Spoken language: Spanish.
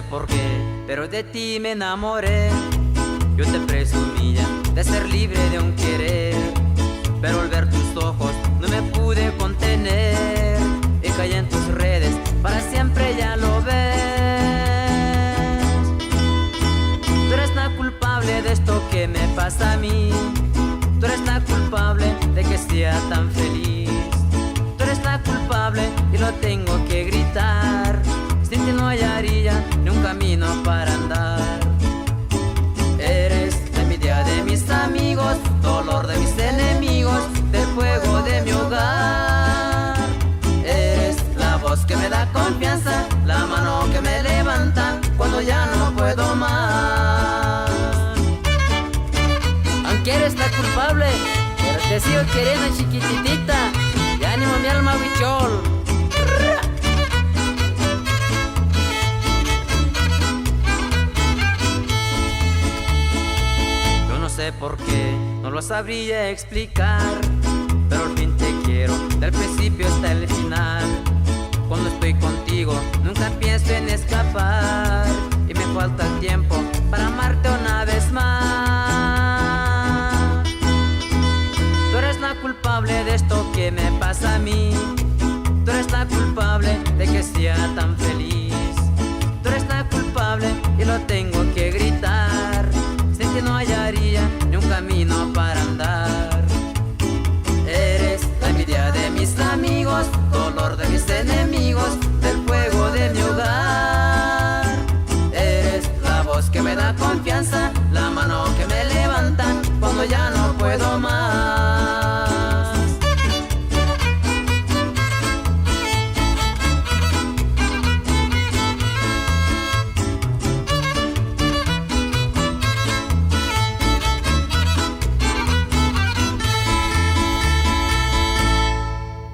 sé por qué, pero de ti me enamoré. Yo te presumía de ser libre de un querer, pero al ver tus ojos no me pude contener y caí en tus redes, para siempre ya lo ves. Tú eres la culpable de esto que me pasa a mí. Tú eres la culpable de que sea tan feliz. Tú eres la culpable y lo tengo que gritar. Sin ti no hallaría ni un camino para andar. Eres la envidia de mis amigos, dolor de mis enemigos, del fuego de mi hogar. Eres la voz que me da confianza, la mano que me levanta cuando ya no puedo más. Aunque eres la culpable, pero te sigo queriendo, chiquititita. Y ánimo mi alma, huichol. Yo no sé por qué, no lo sabría explicar, pero al fin te quiero, del principio hasta el final. Cuando estoy contigo, nunca pienso en escapar, y me falta el tiempo para amarte una vez más. Tú eres la culpable de esto que me pasa a mí. Tú eres la culpable de que sea tan feliz. Tú eres la culpable y lo tengo que gritar. Sin ti no hallaría ni un camino para andar. Eres la envidia de mis amigos, dolor de mis enemigos,